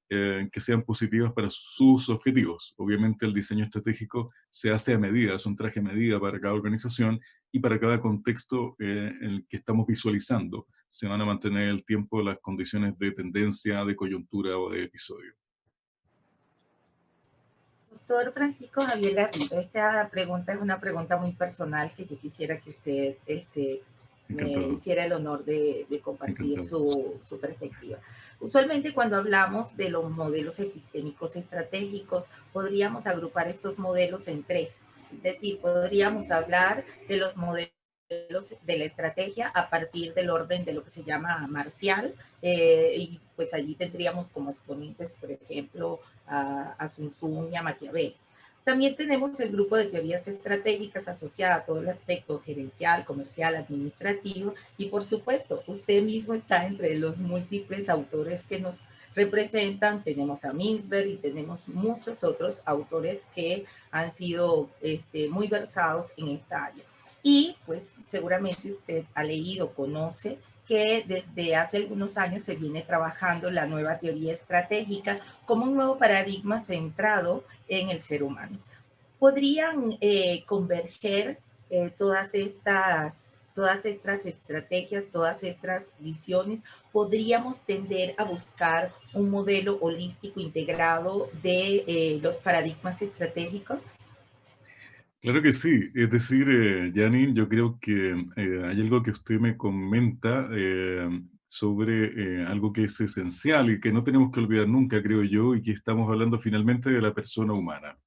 que sean positivas para sus objetivos. Obviamente el diseño estratégico se hace a medida, es un traje a medida para cada organización y para cada contexto en el que estamos visualizando. Se van a mantener el tiempo las condiciones de tendencia, de coyuntura o de episodio. Doctor Francisco Javier Garrido, esta pregunta es una pregunta muy personal que yo quisiera que usted me hiciera el honor de compartir su perspectiva. Usualmente cuando hablamos de los modelos epistémicos estratégicos, podríamos agrupar estos modelos en tres. Es decir, podríamos hablar de los modelos de la estrategia a partir del orden de lo que se llama marcial, y pues allí tendríamos como exponentes, por ejemplo, a Sun Tzu y a Maquiavel. También tenemos el grupo de teorías estratégicas asociada a todo el aspecto gerencial, comercial, administrativo, y por supuesto, usted mismo está entre los múltiples autores que nos representan. Tenemos a Mintzberg y tenemos muchos otros autores que han sido muy versados en esta área. Y pues seguramente usted ha leído, conoce que desde hace algunos años se viene trabajando la nueva teoría estratégica como un nuevo paradigma centrado en el ser humano. ¿Podrían converger todas estas estrategias, todas estas visiones? ¿Podríamos tender a buscar un modelo holístico integrado de los paradigmas estratégicos? Claro que sí, es decir, Janine, yo creo que hay algo que usted me comenta sobre algo que es esencial y que no tenemos que olvidar nunca, creo yo, y que estamos hablando finalmente de la persona humana.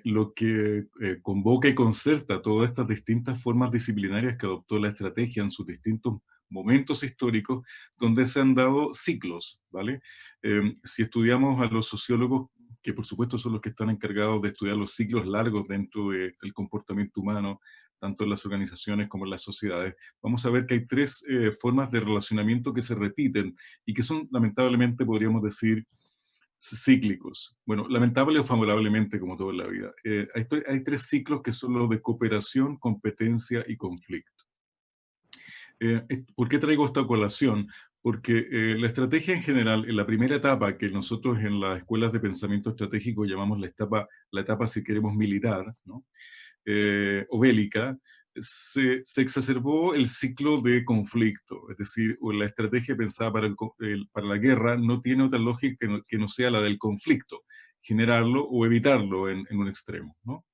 Lo que convoca y concerta todas estas distintas formas disciplinarias que adoptó la estrategia en sus distintos momentos históricos, donde se han dado ciclos, ¿vale? Si estudiamos a los sociólogos, que por supuesto son los que están encargados de estudiar los ciclos largos dentro del comportamiento humano, tanto en las organizaciones como en las sociedades, vamos a ver que hay tres formas de relacionamiento que se repiten y que son, lamentablemente, podríamos decir, cíclicos. Bueno, lamentable o favorablemente, como todo en la vida. Hay tres ciclos que son los de cooperación, competencia y conflicto. ¿Por qué traigo esta colación? Porque la estrategia en general, en la primera etapa que nosotros en las escuelas de pensamiento estratégico llamamos la etapa si queremos militar, ¿no? O bélica, se exacerbó el ciclo de conflicto, es decir, la estrategia pensada para la guerra no tiene otra lógica que no sea la del conflicto, generarlo o evitarlo en un extremo, ¿no?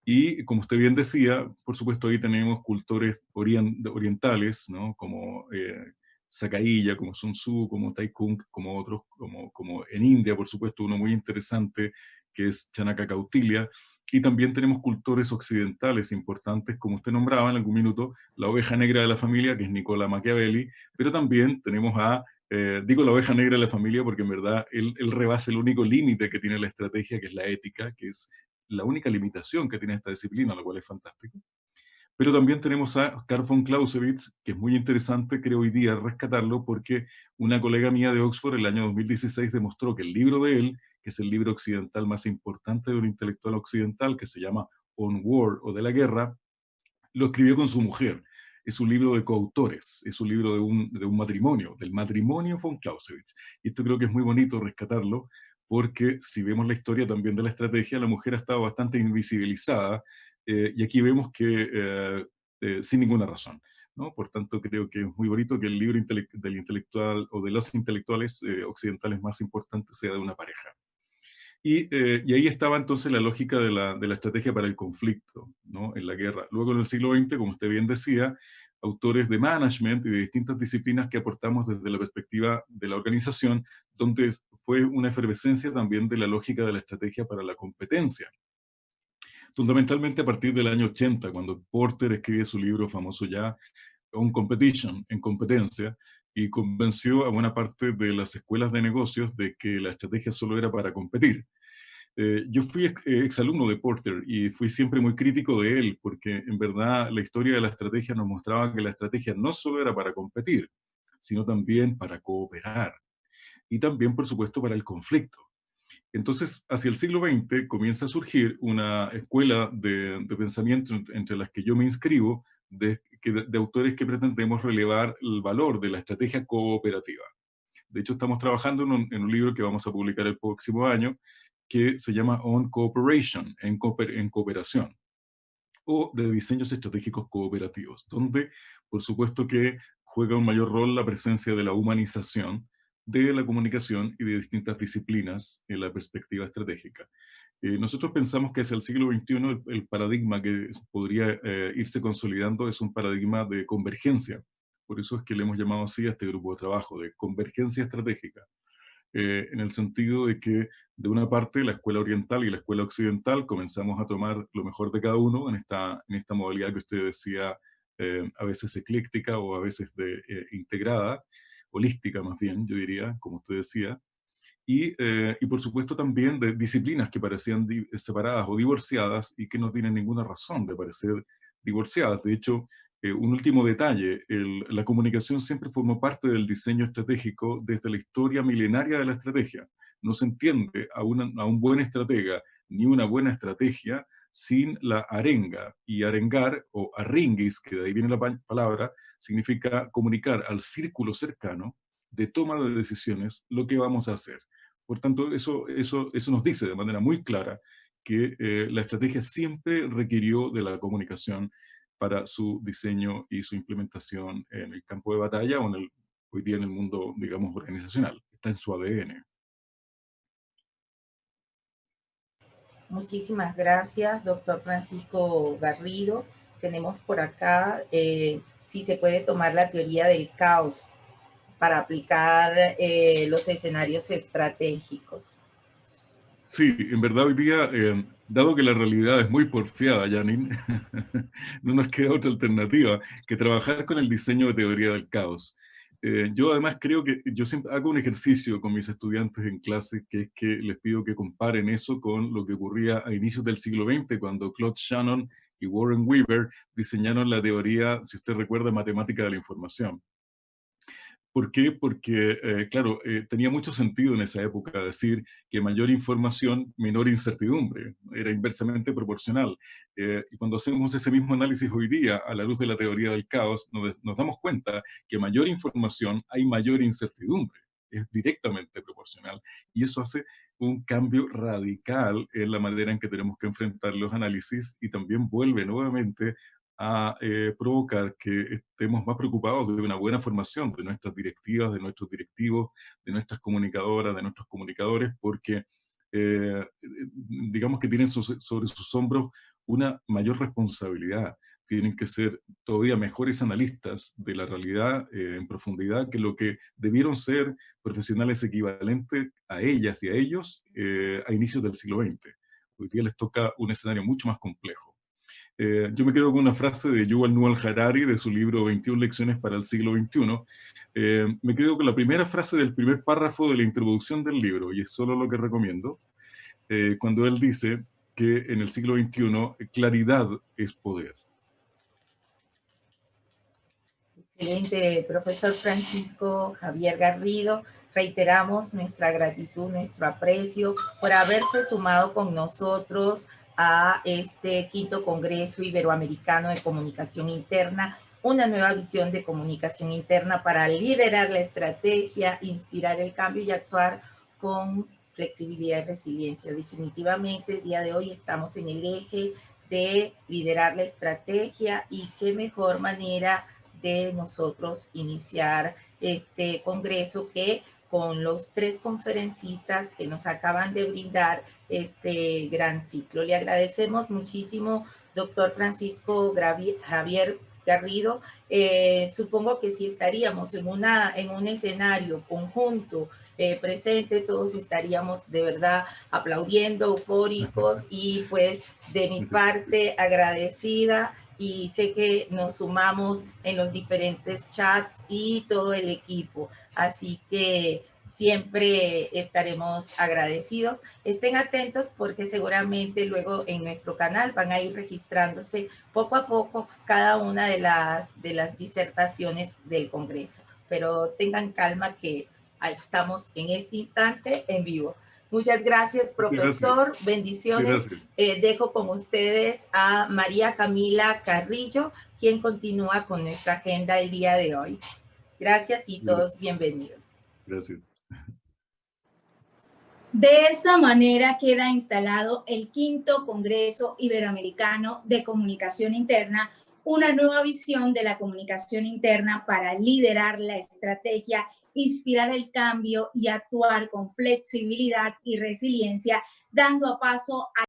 Y como usted bien decía, por supuesto ahí tenemos cultores orientales, ¿no? Como Sakaiya, como Sun Tzu, como Tai Kung, como otros, como en India, por supuesto, uno muy interesante que es Chanaka Kautilya, y también tenemos cultores occidentales importantes, como usted nombraba en algún minuto, la oveja negra de la familia, que es Niccolo Machiavelli, pero también tenemos digo la oveja negra de la familia porque en verdad él rebasa el único límite que tiene la estrategia, que es la ética, que es la única limitación que tiene esta disciplina, lo cual es fantástico. Pero también tenemos a Carl von Clausewitz, que es muy interesante, creo hoy día rescatarlo, porque una colega mía de Oxford el año 2016 demostró que el libro de él, que es el libro occidental más importante de un intelectual occidental, que se llama On War, o de la guerra, lo escribió con su mujer. Es un libro de coautores, es un libro de un matrimonio, del matrimonio von Clausewitz. Y esto creo que es muy bonito rescatarlo, porque si vemos la historia también de la estrategia, la mujer ha estado bastante invisibilizada, y aquí vemos que sin ninguna razón, ¿no? Por tanto, creo que es muy bonito que el libro del intelectual o de los intelectuales occidentales más importantes sea de una pareja. Y ahí estaba entonces la lógica de la estrategia para el conflicto, ¿no? En la guerra. Luego en el siglo XX, como usted bien decía, autores de management y de distintas disciplinas que aportamos desde la perspectiva de la organización, donde fue una efervescencia también de la lógica de la estrategia para la competencia. Fundamentalmente a partir del año 80, cuando Porter escribe su libro famoso ya, On Competition, en competencia, y convenció a buena parte de las escuelas de negocios de que la estrategia solo era para competir. Yo fui exalumno de Porter y fui siempre muy crítico de él, porque en verdad la historia de la estrategia nos mostraba que la estrategia no solo era para competir, sino también para cooperar y también, por supuesto, para el conflicto. Entonces, hacia el siglo XX comienza a surgir una escuela de pensamiento entre las que yo me inscribo, de autores que pretendemos relevar el valor de la estrategia cooperativa. De hecho, estamos trabajando en un libro que vamos a publicar el próximo año, que se llama On Cooperation, en cooperación, o de diseños estratégicos cooperativos, donde, por supuesto que juega un mayor rol la presencia de la humanización de la comunicación y de distintas disciplinas en la perspectiva estratégica. Nosotros pensamos que hacia el siglo XXI el paradigma que podría irse consolidando es un paradigma de convergencia. Por eso es que le hemos llamado así a este grupo de trabajo, de convergencia estratégica, en el sentido de que, de una parte, la escuela oriental y la escuela occidental comenzamos a tomar lo mejor de cada uno en esta modalidad que usted decía, a veces ecléctica o a veces integrada, holística más bien, yo diría, como usted decía, y por supuesto también de disciplinas que parecían separadas o divorciadas y que no tienen ninguna razón de parecer divorciadas. De hecho, un último detalle, la comunicación siempre formó parte del diseño estratégico desde la historia milenaria de la estrategia. No se entiende a un buen estratega ni una buena estrategia sin la arenga. Y arengar, o arringuis, que de ahí viene la palabra, significa comunicar al círculo cercano de toma de decisiones lo que vamos a hacer. Por tanto, eso nos dice de manera muy clara que la estrategia siempre requirió de la comunicación para su diseño y su implementación en el campo de batalla o hoy día en el mundo, digamos, organizacional. Está en su ADN. Muchísimas gracias, doctor Francisco Garrido. Tenemos por acá si se puede tomar la teoría del caos para aplicar los escenarios estratégicos. Sí, en verdad hoy día, dado que la realidad es muy porfiada, Janine, no nos queda otra alternativa que trabajar con el diseño de teoría del caos. Yo además creo que yo siempre hago un ejercicio con mis estudiantes en clase, que es que les pido que comparen eso con lo que ocurría a inicios del siglo XX, cuando Claude Shannon y Warren Weaver diseñaron la teoría, si usted recuerda, matemática de la información. ¿Por qué? Porque, claro, tenía mucho sentido en esa época decir que mayor información, menor incertidumbre. Era inversamente proporcional. Y cuando hacemos ese mismo análisis hoy día, a la luz de la teoría del caos, nos damos cuenta que mayor información hay mayor incertidumbre. Es directamente proporcional. Y eso hace un cambio radical en la manera en que tenemos que enfrentar los análisis, y también vuelve nuevamente a provocar que estemos más preocupados de una buena formación de nuestras directivas, de nuestros directivos, de nuestras comunicadoras, de nuestros comunicadores, porque digamos que tienen sobre sus hombros una mayor responsabilidad. Tienen que ser todavía mejores analistas de la realidad en profundidad que lo que debieron ser profesionales equivalentes a ellas y a ellos a inicios del siglo XX. Hoy día les toca un escenario mucho más complejo. Yo me quedo con una frase de Yuval Noah Harari de su libro 21 lecciones para el siglo XXI. Me quedo con la primera frase del primer párrafo de la introducción del libro, y es solo lo que recomiendo, cuando él dice que en el siglo XXI claridad es poder. Excelente, profesor Francisco Javier Garrido. reiteramos nuestra gratitud, nuestro aprecio por haberse sumado con nosotros a este 5º Congreso Iberoamericano de Comunicación Interna, una nueva visión de comunicación interna para liderar la estrategia, inspirar el cambio y actuar con flexibilidad y resiliencia. Definitivamente el día de hoy estamos en el eje de liderar la estrategia y qué mejor manera de nosotros iniciar este congreso que con los 3 conferencistas que nos acaban de brindar este gran ciclo. Le agradecemos muchísimo, doctor Francisco Javier Garrido. Supongo que si estaríamos en un escenario conjunto presente, todos estaríamos de verdad aplaudiendo, eufóricos, y pues de mi parte agradecida, y sé que nos sumamos en los diferentes chats y todo el equipo, así que siempre estaremos agradecidos. Estén atentos porque seguramente luego en nuestro canal van a ir registrándose poco a poco cada una de las disertaciones del Congreso, pero tengan calma que ahí estamos en este instante en vivo. Muchas gracias, profesor. Gracias. Bendiciones. Dejo con ustedes a María Camila Carrillo, quien continúa con nuestra agenda el día de hoy. Gracias y todos bienvenidos. Gracias. De esta manera queda instalado el 5º Congreso Iberoamericano de Comunicación Interna, una nueva visión de la comunicación interna para liderar la estrategia, inspirar el cambio y actuar con flexibilidad y resiliencia, dando paso a